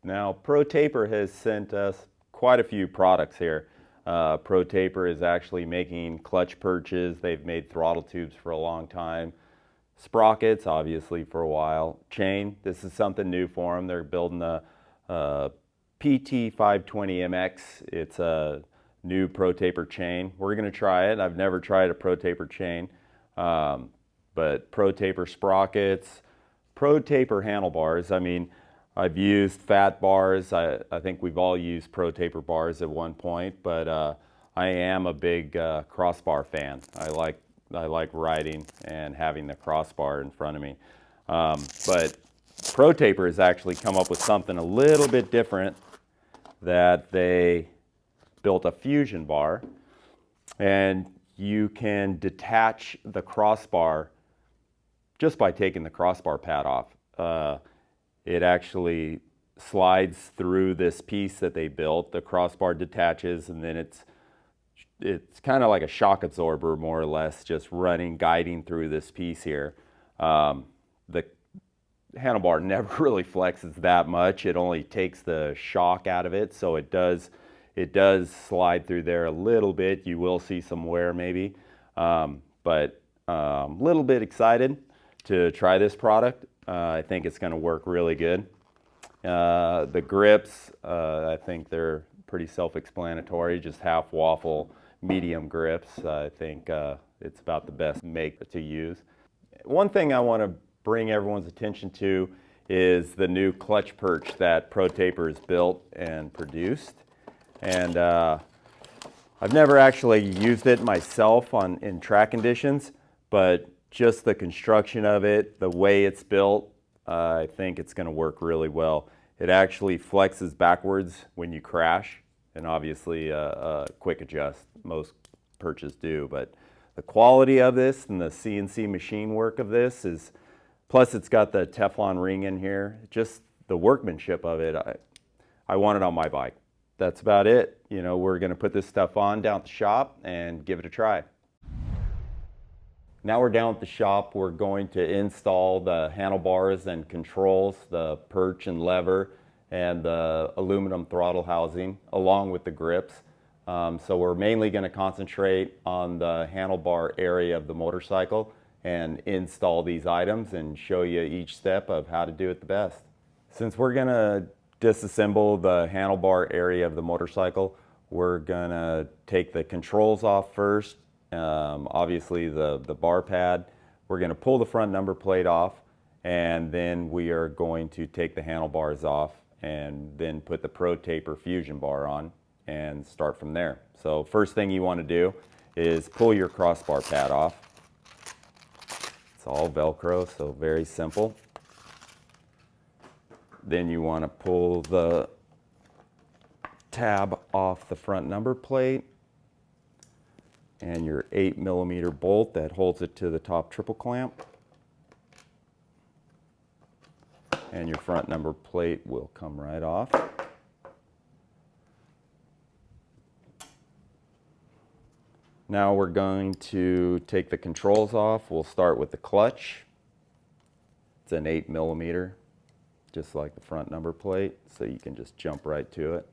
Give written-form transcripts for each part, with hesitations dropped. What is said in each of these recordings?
Now, ProTaper has sent us quite a few products here. ProTaper is actually making clutch perches. They've made throttle tubes for a long time. Sprockets, obviously, for a while. Chain, this is something new for them. They're building a PT520MX. It's a new ProTaper chain. We're going to try it. I've never tried a ProTaper chain, but ProTaper sprockets, ProTaper handlebars. I mean, I've used fat bars. I think we've all used ProTaper bars at one point, but I am a big crossbar fan. I like riding and having the crossbar in front of me. But ProTaper has actually come up with something a little bit different, that they built a fusion bar, and you can detach the crossbar just by taking the crossbar pad off. It actually slides through this piece that they built. The crossbar detaches, and then it's kind of like a shock absorber, more or less, just guiding through this piece here. The handlebar never really flexes that much. It only takes the shock out of it, so it does slide through there a little bit. You will see some wear maybe, but a little bit excited to try this product. I think it's going to work really good. The grips, I think they're pretty self-explanatory, just half waffle, medium grips. I think it's about the best make to use. One thing I want to bring everyone's attention to is the new clutch perch that ProTaper has built and produced. And I've never actually used it myself in track conditions, but just the construction of it, the way it's built, I think it's going to work really well. It actually flexes backwards when you crash, and obviously a quick adjust. Most perches do, but the quality of this and the CNC machine work of this is, plus it's got the Teflon ring in here, just the workmanship of it, I want it on my bike. That's about it. You know, we're going to put this stuff on down at the shop and give it a try. Now we're down at the shop. We're going to install the handlebars and controls, the perch and lever, and the aluminum throttle housing, along with the grips. So we're mainly going to concentrate on the handlebar area of the motorcycle and install these items and show you each step of how to do it the best. Since we're going to disassemble the handlebar area of the motorcycle, we're going to take the controls off first. Obviously the bar pad. We're going to pull the front number plate off, and then we are going to take the handlebars off and then put the ProTaper fusion bar on and start from there. So first thing you want to do is pull your crossbar pad off. It's all Velcro, so very simple. Then you want to pull the tab off the front number plate and your 8mm bolt that holds it to the top triple clamp. And your front number plate will come right off. Now we're going to take the controls off. We'll start with the clutch. It's an 8mm, just like the front number plate, so you can just jump right to it.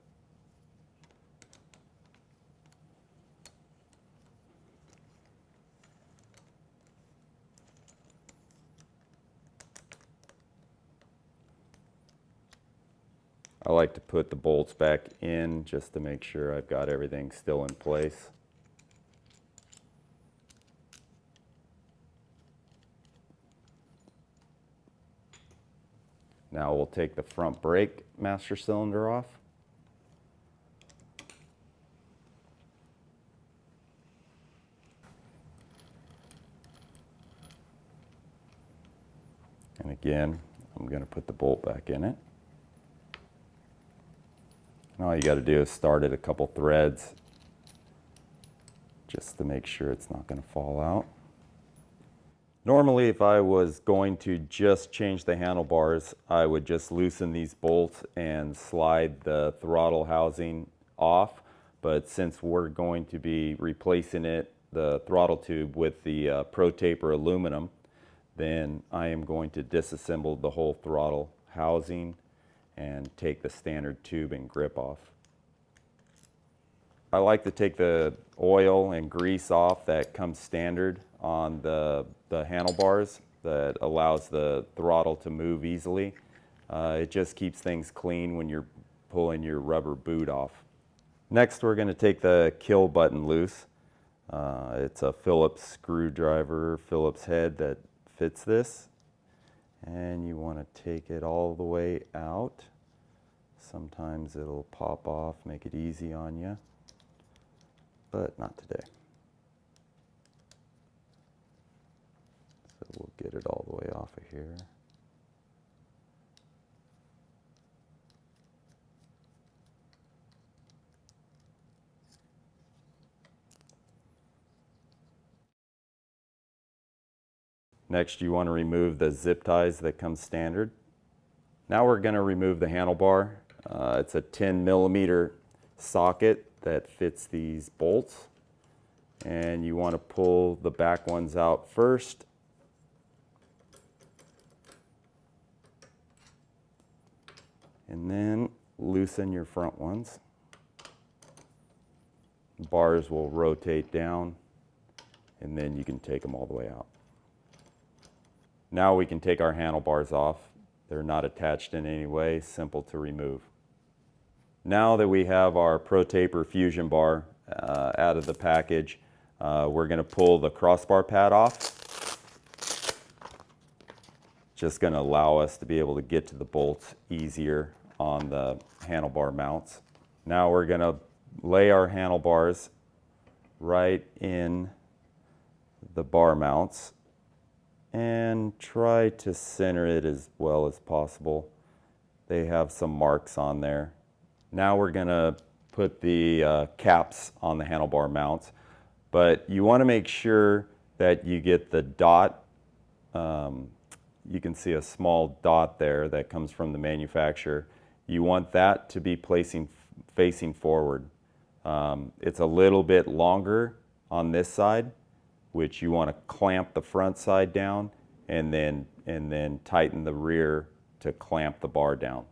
I like to put the bolts back in just to make sure I've got everything still in place. Now we'll take the front brake master cylinder off. And again, I'm going to put the bolt back in it. And all you got to do is start it a couple threads just to make sure it's not going to fall out. Normally, if I was going to just change the handlebars, I would just loosen these bolts and slide the throttle housing off. But since we're going to be replacing the throttle tube with the ProTaper aluminum, then I am going to disassemble the whole throttle housing and take the standard tube and grip off. I like to take the oil and grease off that comes standard on the handlebars that allows the throttle to move easily. It just keeps things clean when you're pulling your rubber boot off. Next, we're going to take the kill button loose. It's a Phillips screwdriver, Phillips head that fits this. And you want to take it all the way out. Sometimes it'll pop off, make it easy on you, but not today. So we'll get it all the way off of here. Next, you want to remove the zip ties that come standard. Now we're going to remove the handlebar. It's a 10mm socket that fits these bolts. And you want to pull the back ones out first. And then loosen your front ones. Bars will rotate down, and then you can take them all the way out. Now we can take our handlebars off. They're not attached in any way, simple to remove. Now that we have our ProTaper fusion bar out of the package, we're going to pull the crossbar pad off. Just going to allow us to be able to get to the bolts easier on the handlebar mounts. Now we're going to lay our handlebars right in the bar mounts and try to center it as well as possible. They have some marks on there. Now we're going to put the caps on the handlebar mounts, but you want to make sure that you get the dot. You can see a small dot there that comes from the manufacturer. You want that to be facing forward. It's a little bit longer on this side, which you want to clamp the front side down and then tighten the rear to clamp the bar down.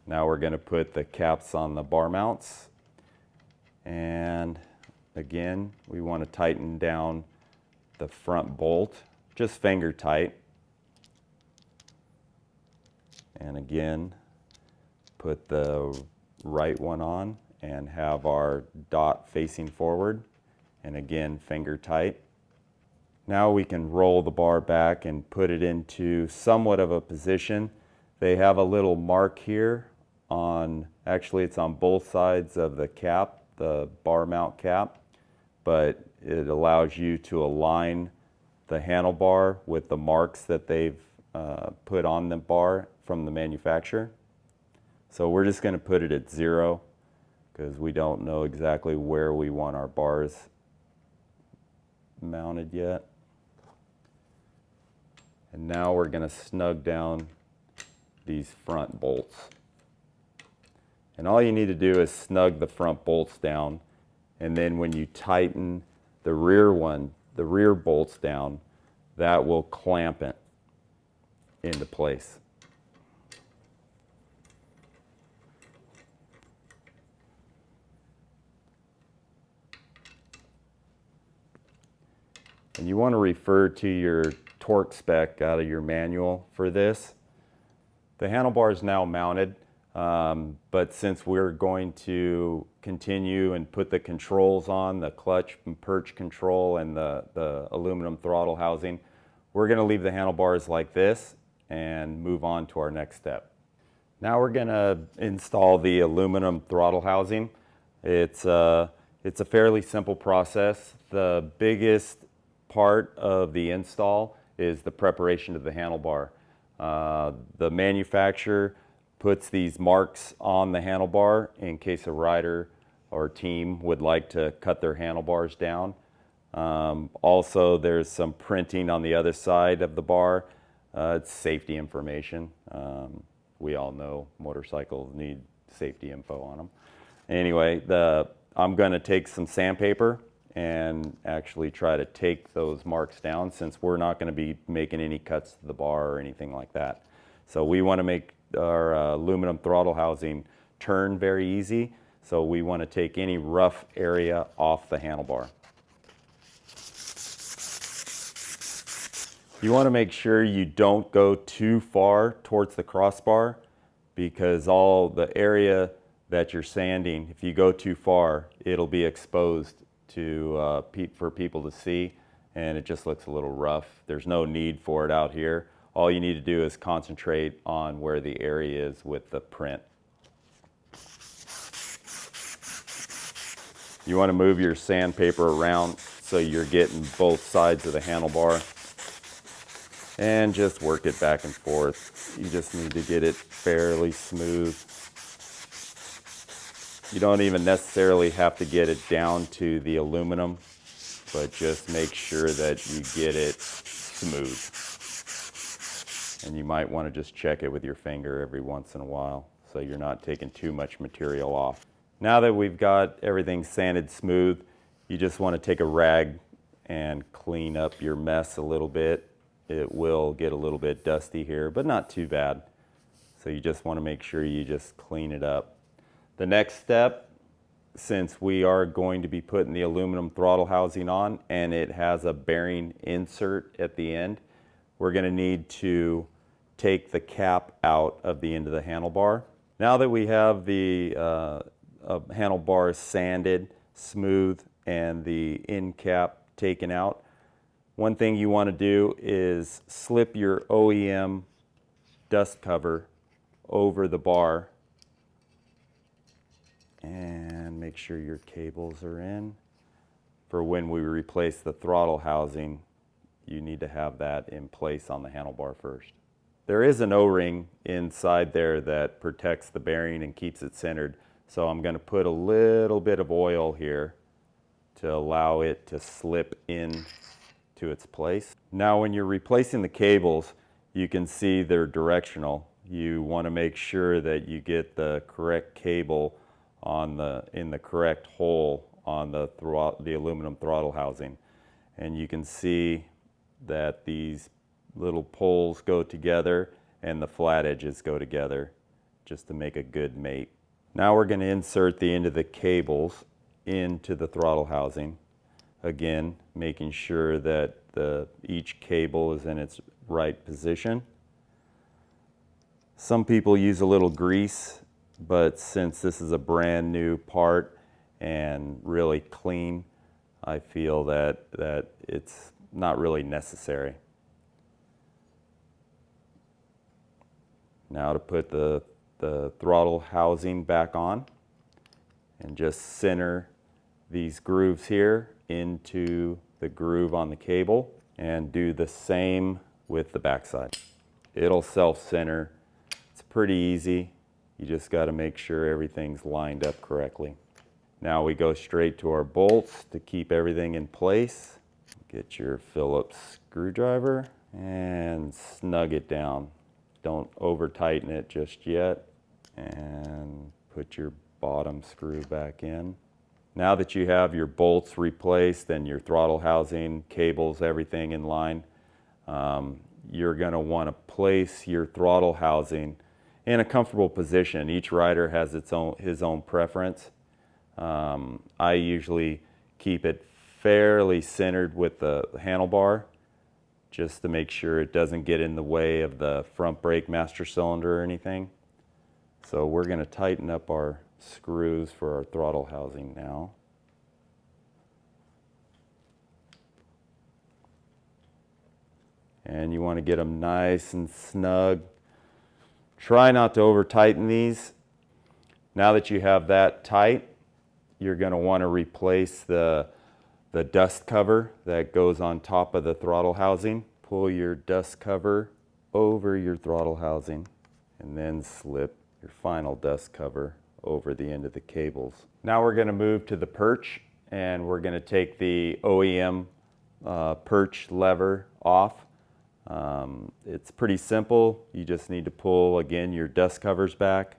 Now we're going to put the caps on the bar mounts, and again we want to tighten down the front bolt, just finger tight, and again put the right one on and have our dot facing forward, and again finger tight. Now we can roll the bar back and put it into somewhat of a position. They have a little mark here on, actually it's on both sides of the cap, the bar mount cap, but it allows you to align the handlebar with the marks that they've put on the bar from the manufacturer. So we're just going to put it at 0 because we don't know exactly where we want our bars mounted yet. And now we're going to snug down these front bolts. And all you need to do is snug the front bolts down, and then when you tighten the rear bolts down, that will clamp it into place. And you want to refer to your torque spec out of your manual for this. The handlebar is now mounted, but since we're going to continue and put the controls on, the clutch and perch control and the aluminum throttle housing, we're going to leave the handlebars like this and move on to our next step. Now we're going to install the aluminum throttle housing. It's a fairly simple process. The biggest part of the install is the preparation of the handlebar. The manufacturer puts these marks on the handlebar in case a rider or team would like to cut their handlebars down. Also, there's some printing on the other side of the bar. It's safety information. We all know motorcycles need safety info on them. Anyway, I'm going to take some sandpaper and actually try to take those marks down, since we're not going to be making any cuts to the bar or anything like that. So we want to make our aluminum throttle housing turn very easy, so we want to take any rough area off the handlebar. You want to make sure you don't go too far towards the crossbar, because all the area that you're sanding, if you go too far, it'll be exposed to for people to see, and it just looks a little rough. There's no need for it out here. All you need to do is concentrate on where the area is with the print. You want to move your sandpaper around so you're getting both sides of the handlebar, and just work it back and forth. You just need to get it fairly smooth. You don't even necessarily have to get it down to the aluminum, but just make sure that you get it smooth. And you might want to just check it with your finger every once in a while so you're not taking too much material off. Now that we've got everything sanded smooth, you just want to take a rag and clean up your mess a little bit. It will get a little bit dusty here, but not too bad. So you just want to make sure you just clean it up. The next step, since we are going to be putting the aluminum throttle housing on and it has a bearing insert at the end, we're going to need to take the cap out of the end of the handlebar. Now that we have the handlebar sanded, smooth, and the end cap taken out, one thing you want to do is slip your OEM dust cover over the bar and make sure your cables are in. For when we replace the throttle housing, you need to have that in place on the handlebar first. There is an O-ring inside there that protects the bearing and keeps it centered, so I'm going to put a little bit of oil here to allow it to slip in to its place. Now when you're replacing the cables, you can see they're directional. You want to make sure that you get the correct cable in the correct hole on the aluminum throttle housing. And you can see that these little poles go together and the flat edges go together just to make a good mate. Now we're going to insert the end of the cables into the throttle housing. Again, making sure that each cable is in its right position. Some people use a little grease, but since this is a brand new part and really clean, I feel that it's not really necessary. Now to put the throttle housing back on, and just center these grooves here into the groove on the cable, and do the same with the backside. It'll self-center. It's pretty easy. You just got to make sure everything's lined up correctly. Now we go straight to our bolts to keep everything in place. Get your Phillips screwdriver and snug it down. Don't over tighten it just yet, and put your bottom screw back in. Now that you have your bolts replaced and your throttle housing, cables, everything in line, you're going to want to place your throttle housing in a comfortable position. Each rider has his own preference. I usually keep it fairly centered with the handlebar, just to make sure it doesn't get in the way of the front brake master cylinder or anything. So we're going to tighten up our screws for our throttle housing now. And you want to get them nice and snug. Try not to over tighten these. Now that you have that tight, you're going to want to replace the dust cover that goes on top of the throttle housing. Pull your dust cover over your throttle housing and then slip your final dust cover over the end of the cables. Now we're going to move to the perch, and we're going to take the OEM perch lever off. It's pretty simple. You just need to pull, again, your dust covers back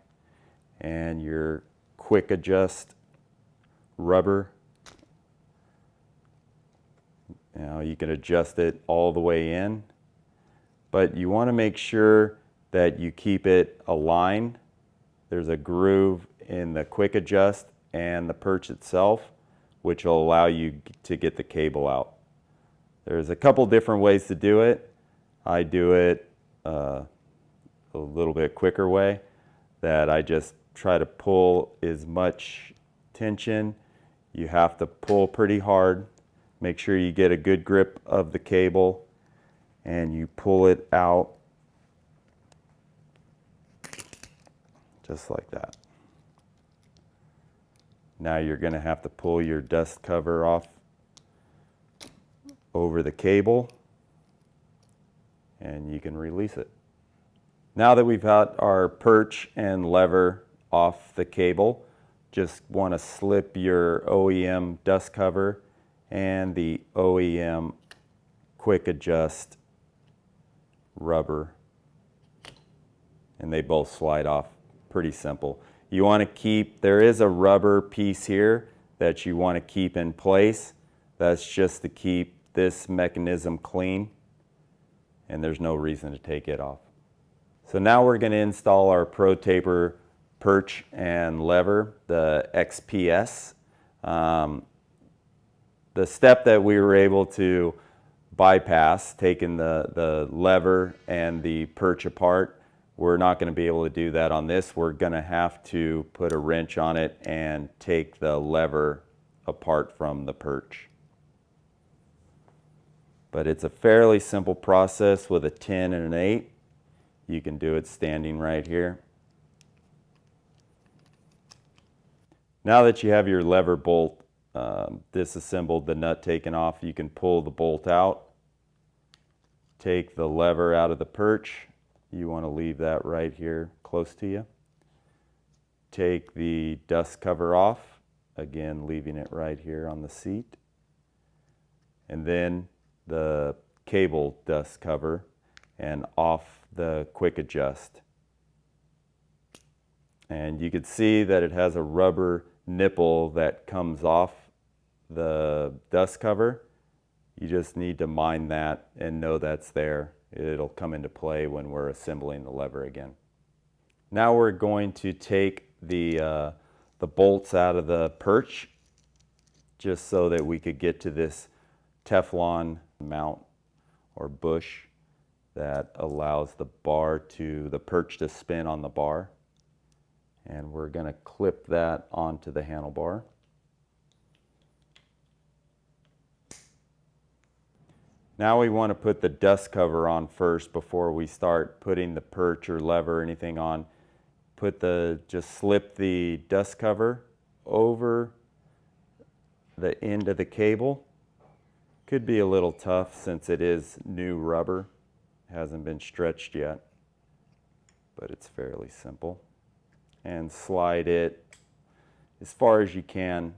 and your quick adjust rubber. Now you can adjust it all the way in, but you want to make sure that you keep it aligned. There's a groove in the quick adjust and the perch itself, which will allow you to get the cable out. There's a couple different ways to do it. I do it a little bit quicker way, that I just try to pull as much tension. You have to pull pretty hard. Make sure you get a good grip of the cable and you pull it out just like that. Now you're going to have to pull your dust cover off over the cable and you can release it. Now that we've got our perch and lever off the cable, just want to slip your OEM dust cover and the OEM quick adjust rubber, and they both slide off. Pretty simple. You want to keep, there is a rubber piece here that you want to keep in place. That's just to keep this mechanism clean, and there's no reason to take it off. So now we're going to install our ProTaper perch and lever, the XPS. The step that we were able to bypass, taking the lever and the perch apart, we're not going to be able to do that on this. We're going to have to put a wrench on it and take the lever apart from the perch. But it's a fairly simple process with a 10 and an 8. You can do it standing right here. Now that you have your lever bolt disassembled, the nut taken off, you can pull the bolt out. Take the lever out of the perch. You want to leave that right here close to you. Take the dust cover off, again leaving it right here on the seat. And then the cable dust cover and off the quick adjust. And you can see that it has a rubber nipple that comes off the dust cover. You just need to mind that and know that's there. It'll come into play when we're assembling the lever again. Now we're going to take the bolts out of the perch, just so that we could get to this Teflon mount or bush that allows the perch to spin on the bar. And we're going to clip that onto the handlebar. Now we want to put the dust cover on first before we start putting the perch or lever or anything on. Just slip the dust cover over the end of the cable. Could be a little tough since it is new rubber. It hasn't been stretched yet, but it's fairly simple. And slide it as far as you can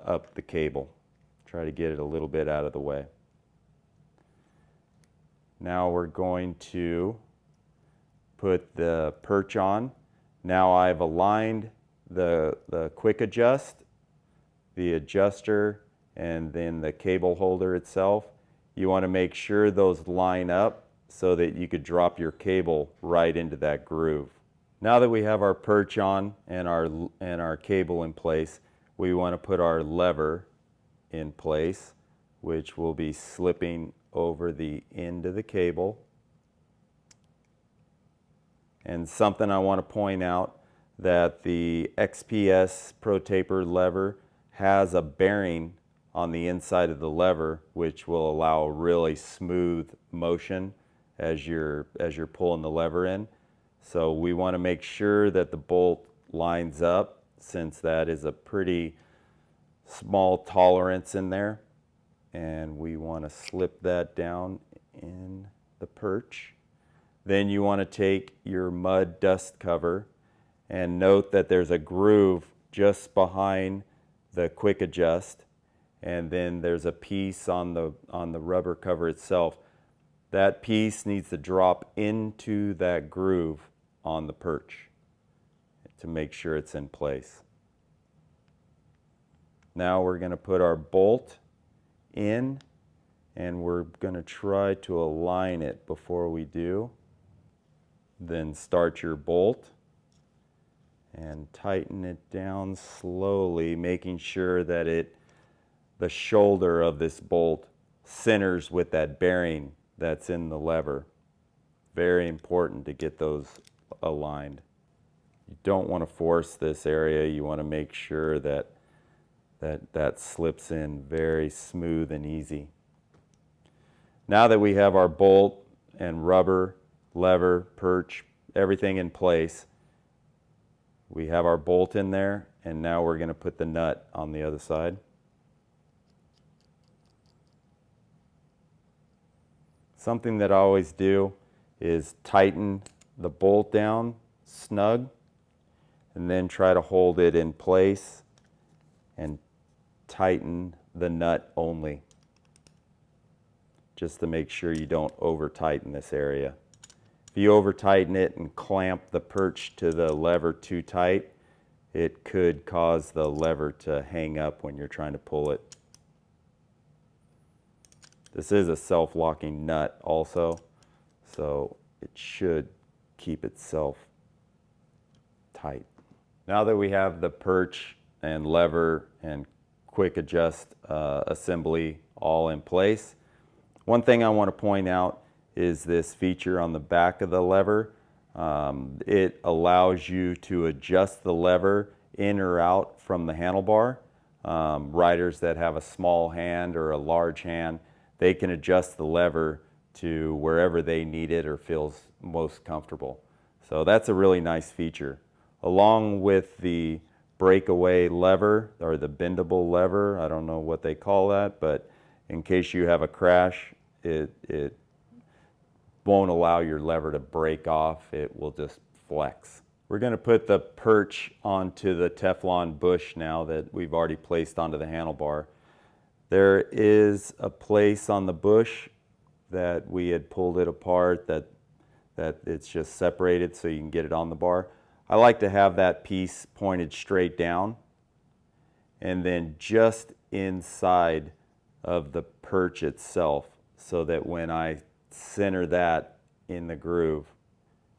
up the cable. Try to get it a little bit out of the way. Now we're going to put the perch on. Now I've aligned the quick adjust, the adjuster, and then the cable holder itself. You want to make sure those line up so that you could drop your cable right into that groove. Now that we have our perch on and our cable in place, we want to put our lever in place, which will be slipping over the end of the cable. And something I want to point out, that the XPS ProTaper lever has a bearing on the inside of the lever, which will allow a really smooth motion as you're pulling the lever in. So we want to make sure that the bolt lines up, since that is a pretty small tolerance in there. And we want to slip that down in the perch. Then you want to take your mud dust cover and note that there's a groove just behind the quick adjust, and then there's a piece on the rubber cover itself. That piece needs to drop into that groove on the perch to make sure it's in place. Now we're going to put our bolt in, and we're going to try to align it before we do. Then start your bolt and tighten it down slowly, making sure that the shoulder of this bolt centers with that bearing that's in the lever. Very important to get those aligned. You don't want to force this area. You want to make sure that slips in very smooth and easy. Now that we have our bolt and rubber, lever, perch, everything in place, we have our bolt in there, and now we're going to put the nut on the other side. Something that I always do is tighten the bolt down snug and then try to hold it in place and tighten the nut only, just to make sure you don't over tighten this area. If you over tighten it and clamp the perch to the lever too tight, it could cause the lever to hang up when you're trying to pull it. This is a self-locking nut also, so it should keep itself tight. Now that we have the perch and lever and quick adjust assembly all in place, one thing I want to point out is this feature on the back of the lever. It allows you to adjust the lever in or out from the handlebar. Riders that have a small hand or a large hand, they can adjust the lever to wherever they need it or feels most comfortable. So that's a really nice feature. Along with the breakaway lever, or the bendable lever, I don't know what they call that, but in case you have a crash, it won't allow your lever to break off, it will just flex. We're going to put the perch onto the Teflon bush now that we've already placed onto the handlebar. There is a place on the bush that we had pulled it apart that it's just separated so you can get it on the bar. I like to have that piece pointed straight down, and then just inside of the perch itself, so that when I center that in the groove,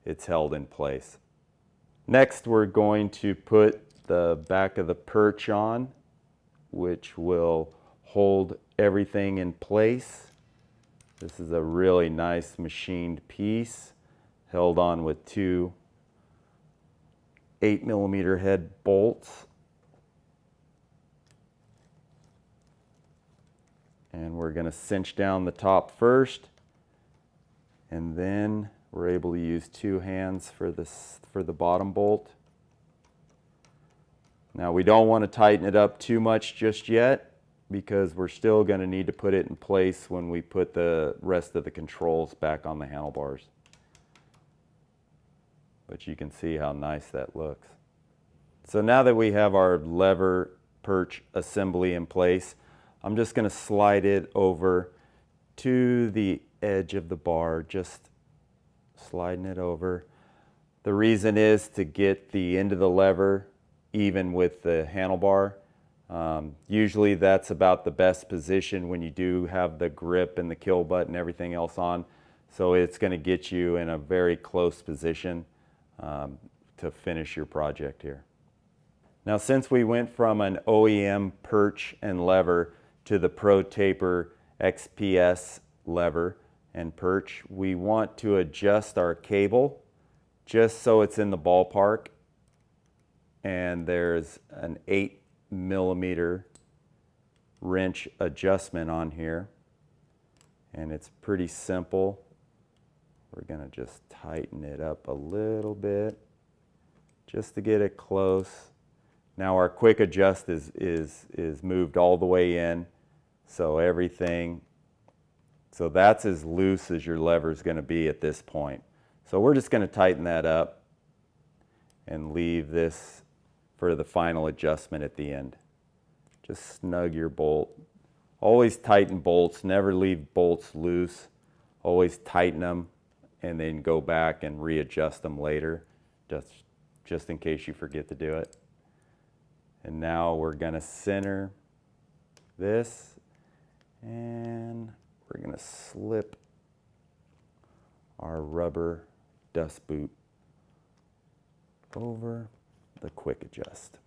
it's held in place. Next, we're going to put the back of the perch on, which will hold everything in place. This is a really nice machined piece, held on with two 8mm head bolts. And we're going to cinch down the top first, and then we're able to use two hands for the bottom bolt. Now we don't want to tighten it up too much just yet, because we're still going to need to put it in place when we put the rest of the controls back on the handlebars. But you can see how nice that looks. So now that we have our lever perch assembly in place, I'm just going to slide it over to the edge of the bar, just sliding it over. The reason is to get the end of the lever even with the handlebar. Usually that's about the best position when you do have the grip and the kill butt and everything else on. So it's going to get you in a very close position to finish your project here. Now, since we went from an OEM perch and lever to the ProTaper XPS lever and perch, we want to adjust our cable just so it's in the ballpark. And there's an 8mm wrench adjustment on here, and it's pretty simple. We're going to just tighten it up a little bit just to get it close. Now our quick adjust is moved all the way in, so that's as loose as your lever is going to be at this point. So we're just going to tighten that up and leave this for the final adjustment at the end. Just snug your bolt. Always tighten bolts, never leave bolts loose. Always tighten them and then go back and readjust them later, just in case you forget to do it. And now we're going to center this, and we're going to slip our rubber dust boot over the quick adjust.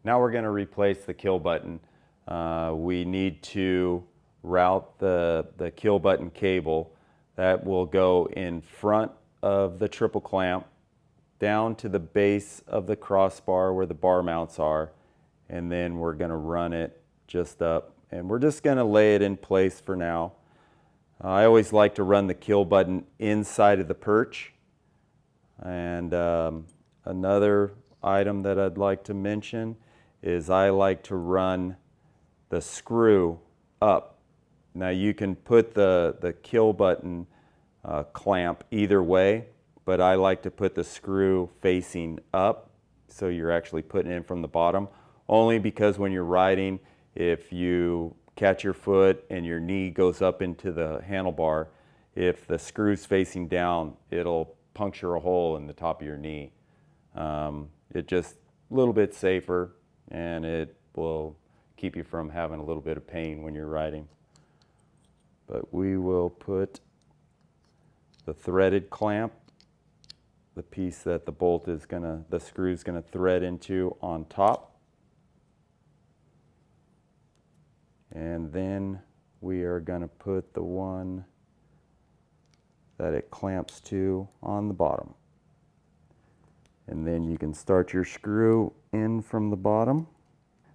Now we're going to replace the kill button. We need to route the kill button cable that will go in front of the triple clamp down to the base of the crossbar where the bar mounts are, and then we're going to run it just up, and we're just going to lay it in place for now. I always like to run the kill button inside of the perch. And another item that I'd like to mention is I like to run the screw up. Now you can put the kill button clamp either way, but I like to put the screw facing up so you're actually putting it in from the bottom, only because when you're riding, if you catch your foot and your knee goes up into the handlebar, if the screw's facing down, it'll puncture a hole in the top of your knee. It's just a little bit safer, and it will keep you from having a little bit of pain when you're riding. But we will put the threaded clamp, the piece that the screw's gonna thread into, on top. And then we are going to put the one that it clamps to on the bottom. And then you can start your screw in from the bottom.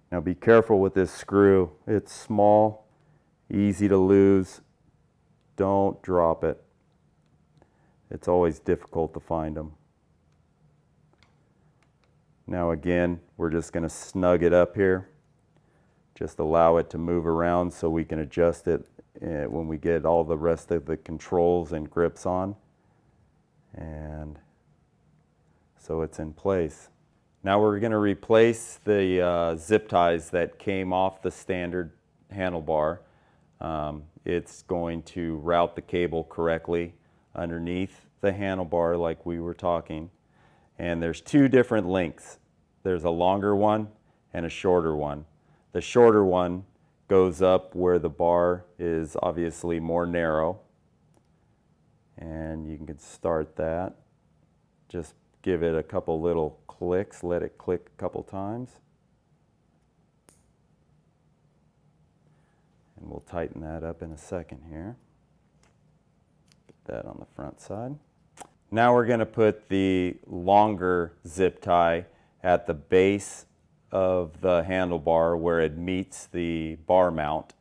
Now be careful with this screw. It's small, easy to lose. Don't drop it. It's always difficult to find them. Now again, we're just going to snug it up here. Just allow it to move around so we can adjust it when we get all the rest of the controls and grips on. And so it's in place. Now we're going to replace the zip ties that came off the standard handlebar. It's going to route the cable correctly underneath the handlebar like we were talking. And there's two different lengths. There's a longer one and a shorter one. The shorter one goes up where the bar is obviously more narrow. And you can start that. Just give it a couple little clicks, let it click a couple times. And we'll tighten that up in a second here. Get that on the front side. Now we're going to put the longer zip tie at the base of the handlebar where it meets the bar mount,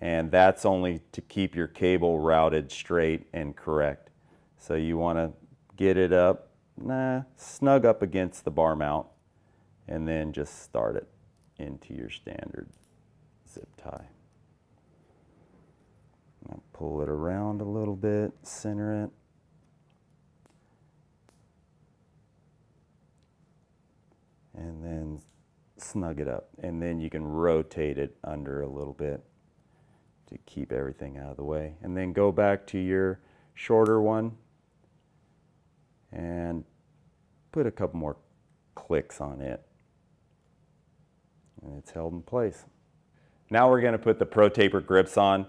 and that's only to keep your cable routed straight and correct. So you want to get it up, snug up against the bar mount, and then just start it into your standard zip tie. Now pull it around a little bit, center it. And then snug it up, and then you can rotate it under a little bit to keep everything out of the way. And then go back to your shorter one and put a couple more clicks on it, and it's held in place. Now we're going to put the ProTaper grips on.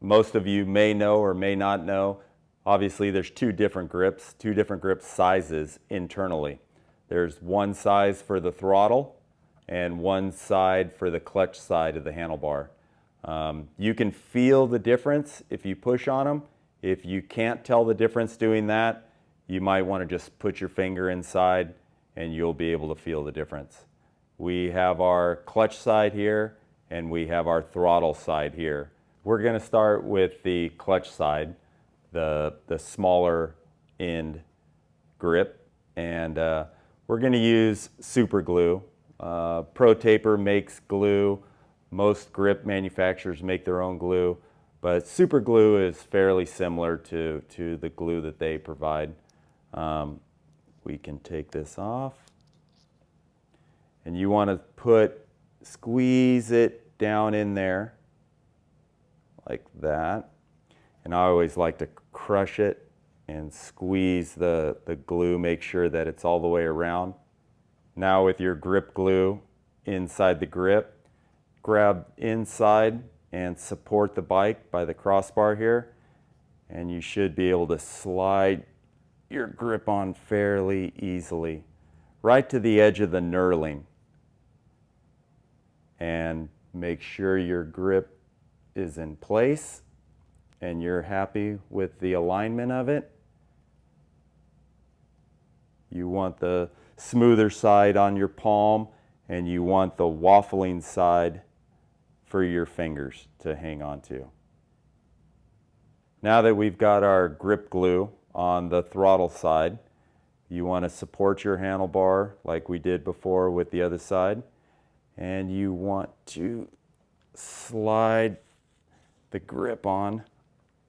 Most of you may know or may not know, obviously there's two different grip sizes internally. There's one size for the throttle and one side for the clutch side of the handlebar. You can feel the difference if you push on them. If you can't tell the difference doing that, you might want to just put your finger inside and you'll be able to feel the difference. We have our clutch side here and we have our throttle side here. We're going to start with the clutch side, the smaller end grip, and we're going to use super glue. ProTaper makes glue. Most grip manufacturers make their own glue, but super glue is fairly similar to the glue that they provide. We can take this off, and you want to squeeze it down in there like that. And I always like to crush it and squeeze the glue, make sure that it's all the way around. Now with your grip glue inside the grip, grab inside and support the bike by the crossbar here, and you should be able to slide your grip on fairly easily, right to the edge of the knurling. And make sure your grip is in place and you're happy with the alignment of it. You want the smoother side on your palm, and you want the waffling side for your fingers to hang on to. Now that we've got our grip glue on the throttle side, you want to support your handlebar like we did before with the other side, and you want to slide the grip on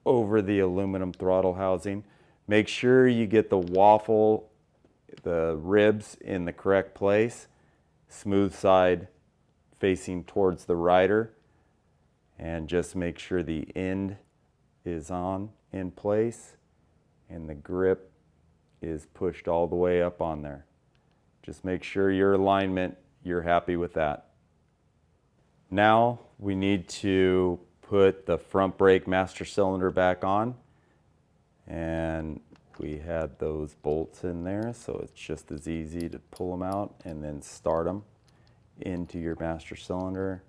over the aluminum throttle housing. Make sure you get the ribs in the correct place, smooth side facing towards the rider, and just make sure the end is in place and the grip is pushed all the way up on there. Just make sure your alignment, you're happy with that. Now we need to put the front brake master cylinder back on, and we had those bolts in there, so it's just as easy to pull them out and then start them into your master cylinder.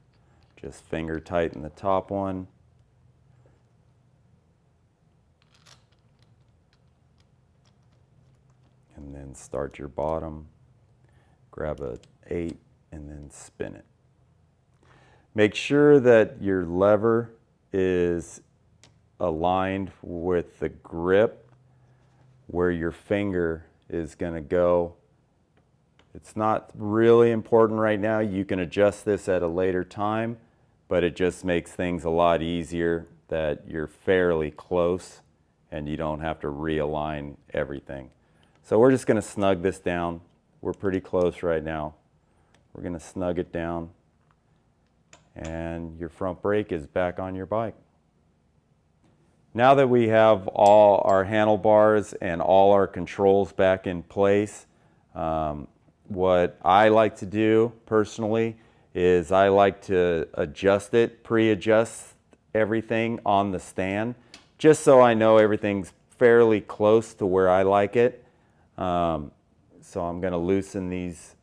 Just finger tighten the top one. And then start your bottom, grab a 8 and then spin it. Make sure that your lever is aligned with the grip where your finger is going to go. It's not really important right now. You can adjust this at a later time, but it just makes things a lot easier that you're fairly close and you don't have to realign everything. So we're just going to snug this down. We're pretty close right now. We're going to snug it down, and your front brake is back on your bike. Now that we have all our handlebars and all our controls back in place, what I like to do personally is I like to adjust it, pre-adjust everything on the stand, just so I know everything's fairly close to where I like it. So I'm going to loosen these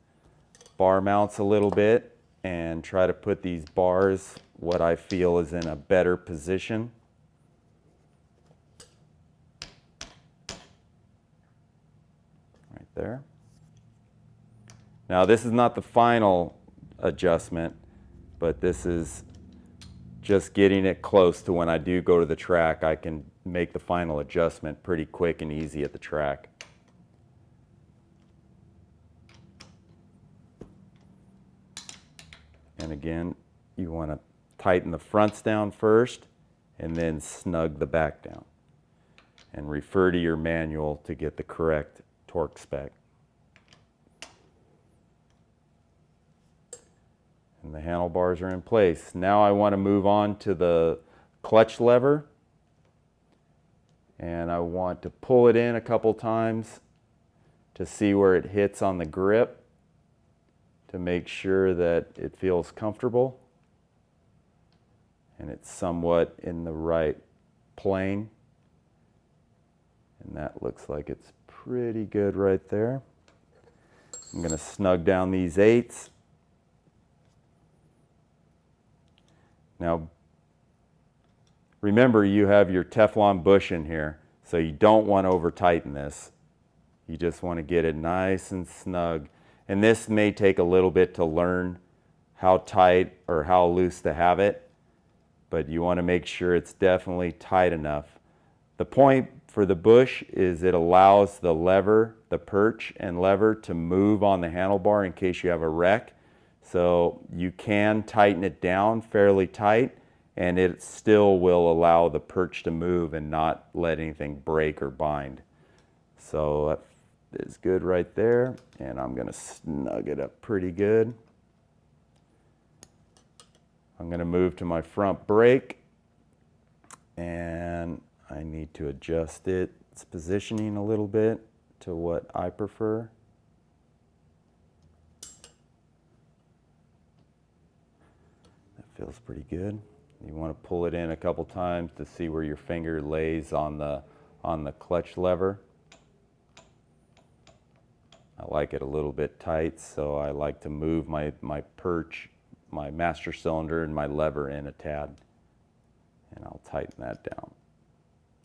bar mounts a little bit and try to put these bars what I feel is in a better position. Right there. Now this is not the final adjustment, but this is just getting it close to when I do go to the track. I can make the final adjustment pretty quick and easy at the track. And again, you want to tighten the fronts down first and then snug the back down. And refer to your manual to get the correct torque spec. And the handlebars are in place. Now I want to move on to the clutch lever. And I want to pull it in a couple times to see where it hits on the grip, to make sure that it feels comfortable and it's somewhat in the right plane. And that looks like it's pretty good right there. I'm going to snug down these 8s. Now, remember you have your Teflon bush in here, so you don't want to over tighten this. You just want to get it nice and snug. And this may take a little bit to learn how tight or how loose to have it, but you want to make sure it's definitely tight enough. The point for the bush is it allows the lever, the perch and lever, to move on the handlebar in case you have a wreck. So you can tighten it down fairly tight, and it still will allow the perch to move and not let anything break or bind. So that is good right there, and I'm going to snug it up pretty good. I'm going to move to my front brake, and I need to adjust its positioning a little bit to what I prefer. That feels pretty good. You want to pull it in a couple times to see where your finger lays on the clutch lever. I like it a little bit tight, so I like to move my perch, my master cylinder, and my lever in a tad. And I'll tighten that down.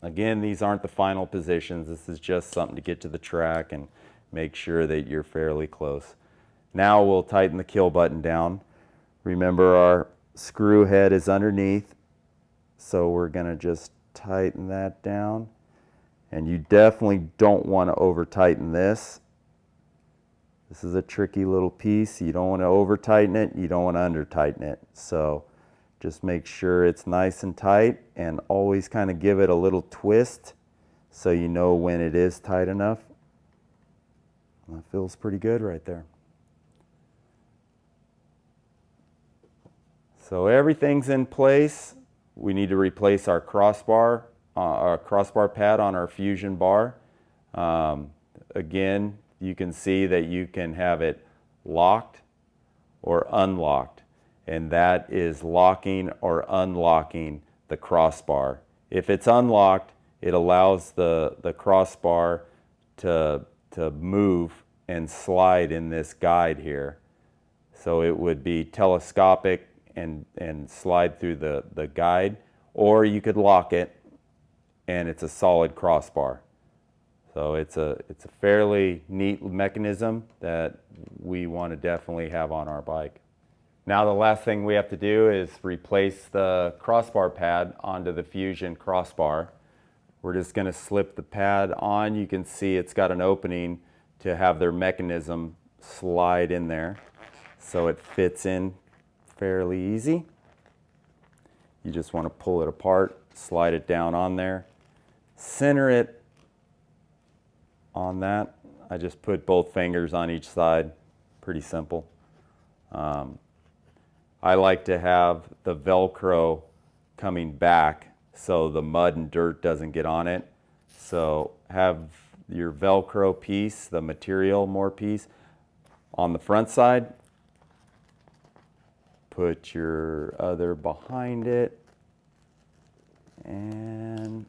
Again, these aren't the final positions. This is just something to get to the track and make sure that you're fairly close. Now we'll tighten the kill button down. Remember, our screw head is underneath, so we're going to just tighten that down. And you definitely don't want to over tighten this. This is a tricky little piece. You don't want to over tighten it, you don't want to under tighten it. So just make sure it's nice and tight, and always kind of give it a little twist so you know when it is tight enough. That feels pretty good right there. So everything's in place. We need to replace our crossbar pad on our Fusion bar. Again, you can see that you can have it locked or unlocked, and that is locking or unlocking the crossbar. If it's unlocked, it allows the crossbar to move and slide in this guide here. So it would be telescopic and slide through the guide, or you could lock it and it's a solid crossbar. So it's a fairly neat mechanism that we want to definitely have on our bike. Now the last thing we have to do is replace the crossbar pad onto the Fusion crossbar. We're just going to slip the pad on. You can see it's got an opening to have their mechanism slide in there, so it fits in fairly easy. You just want to pull it apart, slide it down on there, center it on that. I just put both fingers on each side, pretty simple. I like to have the Velcro coming back so the mud and dirt doesn't get on it. So have your Velcro piece, the material more piece, on the front side. Put your other behind it, and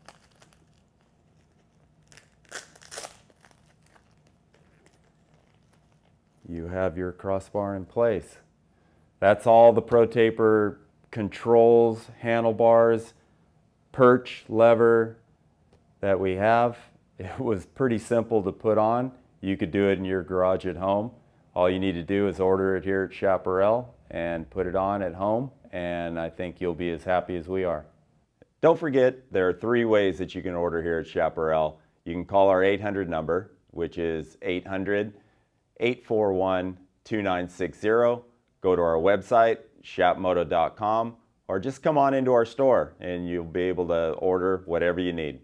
you have your crossbar in place. That's all the ProTaper controls, handlebars, perch, lever that we have. It was pretty simple to put on. You could do it in your garage at home. All you need to do is order it here at Chaparral and put it on at home, and I think you'll be as happy as we are. Don't forget, there are 3 ways that you can order here at Chaparral. You can call our 800 number, which is 800-841-2960. Go to our website, chapmoto.com, or just come on into our store and you'll be able to order whatever you need.